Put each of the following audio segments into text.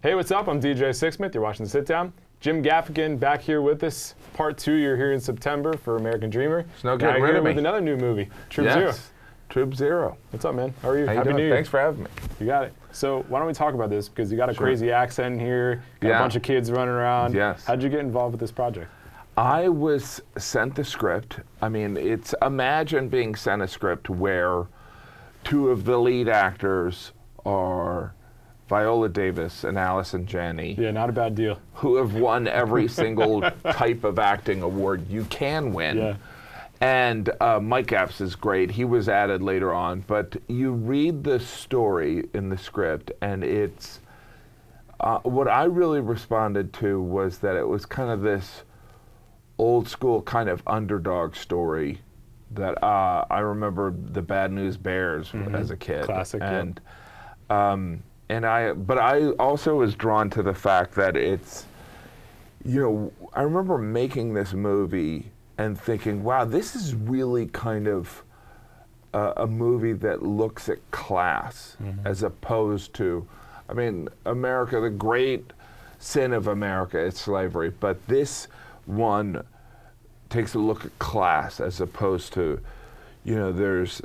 Hey, what's up? I'm DJ Sixsmith. You're watching The Sit Down. Jim Gaffigan back here with us. Part 2, you're here in September for American Dreamer. It's no getting getting rid here of me. with another new movie, Troop Zero. Troop Zero. What's up, man? How are you? How you Happy doing? New Year. Thanks for having me. You got it. So why don't we talk about this? Because you got a Sure. crazy accent here, got a bunch of kids running around. Yes. How'd you get involved with this project? I was sent the script. I mean, imagine being sent a script where two of the lead actors are Viola Davis and Allison Janney, Yeah, not a bad deal. who have won every single type of acting award you can win. Yeah. And Mike Epps is great. He was added later on. But you read the story in the script, and it's... what I really responded to was that it was kind of this old school kind of underdog story that I remember the Bad News Bears as a kid. Classic, and but I also was drawn to the fact that it's, you know, I remember making this movie and thinking, wow, this is really kind of a movie that looks at class as opposed to, I mean, America, the great sin of America is slavery, but this one takes a look at class as opposed to, you know, there's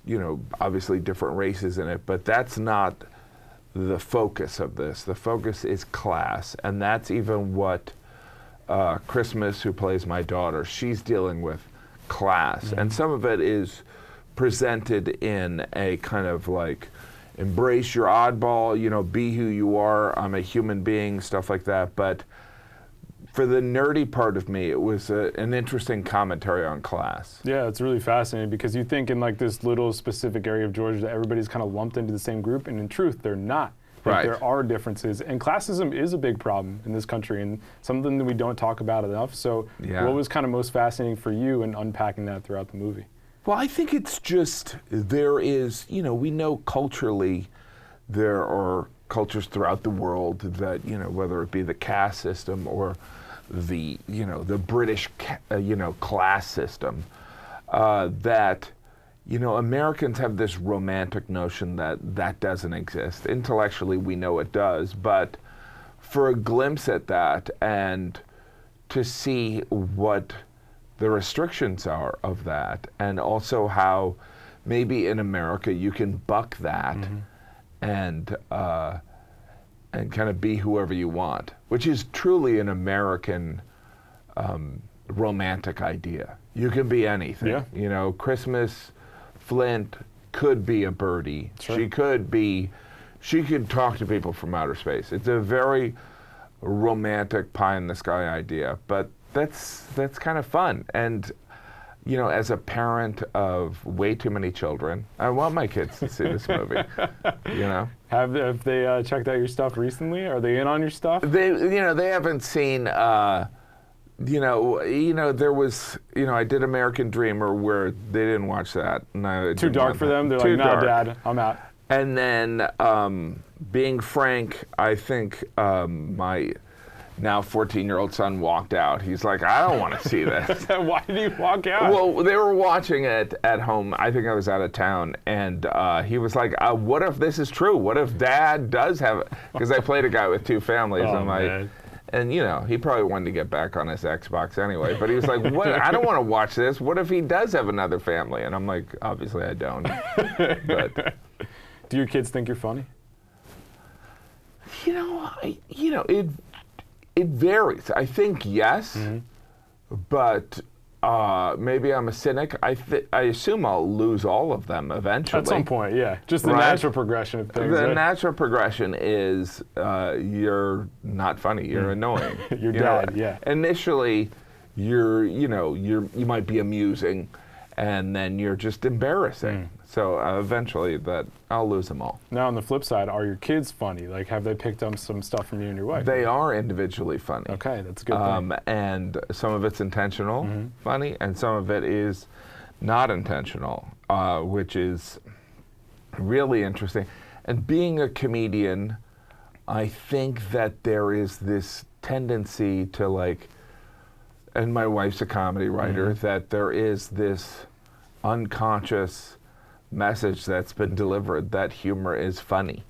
you know, obviously different races in it, but that's not the focus of this. The focus is class, and that's even what Christmas, who plays my daughter, she's dealing with class, and some of it is presented in a kind of like, embrace your oddball, you know, be who you are, I'm a human being, stuff like that, but for the nerdy part of me, it was an interesting commentary on class. Yeah, it's really fascinating because you think in like this little specific area of Georgia that everybody's kind of lumped into the same group, and in truth, they're not. Like, Right. there are differences, and classism is a big problem in this country, and something that we don't talk about enough. So, Yeah. what was kind of most fascinating for you in unpacking that throughout the movie? Well, I think it's just, there is, you know, we know culturally there are cultures throughout the world that, you know, whether it be the caste system or the, you know, the British, you know, class system, that, you know, Americans have this romantic notion that that doesn't exist. Intellectually, we know it does, but for a glimpse at that and to see what the restrictions are of that, and also how maybe in America you can buck that and kind of be whoever you want, which is truly an American romantic idea. You can be anything. Yeah. You know, Christmas, Flint could be a birdie. Sure. She could talk to people from outer space. It's a very romantic pie in the sky idea, but that's kind of fun. And you know, as a parent of way too many children, I want my kids to see this movie. You know, Have they checked out your stuff recently? Are they in on your stuff? they haven't seen. There was, I did American Dreamer where they didn't watch that. And I Too didn't dark want for that. them? They're Too like, no, dark. Dad, I'm out. And then, being frank, I think my now 14-year-old son walked out. He's like, I don't want to see this. Why did he walk out? Well, they were watching it at home. I think I was out of town. And he was like, what if this is true? What if Dad does have it? Because I played a guy with two families. Oh, I'm like, man. and, you know, he probably wanted to get back on his Xbox anyway. But he was like, what? I don't want to watch this. What if he does have another family? And I'm like, obviously I don't. But Do your kids think you're funny? It varies. I think yes, but maybe I'm a cynic. I assume I'll lose all of them eventually. At some point, yeah. Just the Right. natural progression of things. The right? natural progression is you're not funny. You're annoying. Your You know, dad, yeah. Initially, you might be amusing, and then you're just embarrassing. So eventually, I'll lose them all. Now, on the flip side, are your kids funny? Like, have they picked up some stuff from you and your wife? They are individually funny. Okay, that's a good thing. And some of it's intentional funny, and some of it is not intentional, which is really interesting. And being a comedian, I think that there is this tendency to like, and my wife's a comedy writer, that there is this unconscious message that's been delivered that humor is funny.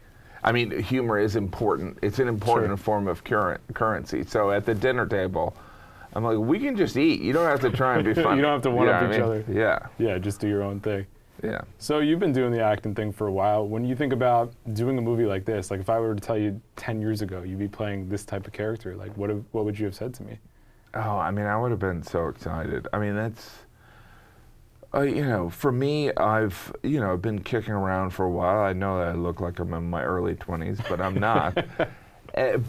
I mean, humor is important. It's an important form of currency. So at the dinner table, I'm like, we can just eat. You don't have to try and be funny. You don't have to one-up each other. Yeah. Yeah, just do your own thing. Yeah. So you've been doing the acting thing for a while. When you think about doing a movie like this, like if I were to tell you 10 years ago you'd be playing this type of character, like what would you have said to me? Oh, I mean, I would have been so excited. I mean, that's, you know, for me, I've, you know, been kicking around for a while. I know that I look like I'm in my early 20s, but I'm not.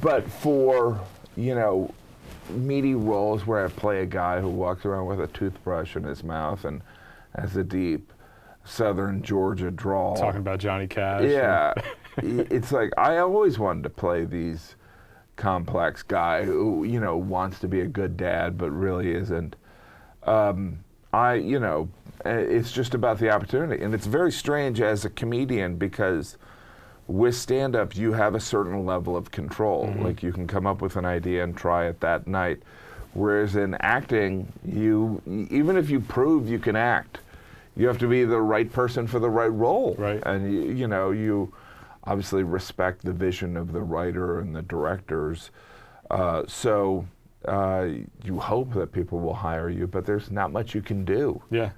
But for, you know, meaty roles where I play a guy who walks around with a toothbrush in his mouth and has a deep Southern Georgia drawl. Talking about Johnny Cash. Yeah. It's like, I always wanted to play these complex guy who, you know, wants to be a good dad but really isn't. You know, it's just about the opportunity. And it's very strange as a comedian because with stand-up you have a certain level of control. Mm-hmm. Like you can come up with an idea and try it that night. Whereas in acting, even if you prove you can act, you have to be the right person for the right role. Right. And you know, you obviously respect the vision of the writer and the directors. So you hope that people will hire you, but there's not much you can do. Yeah.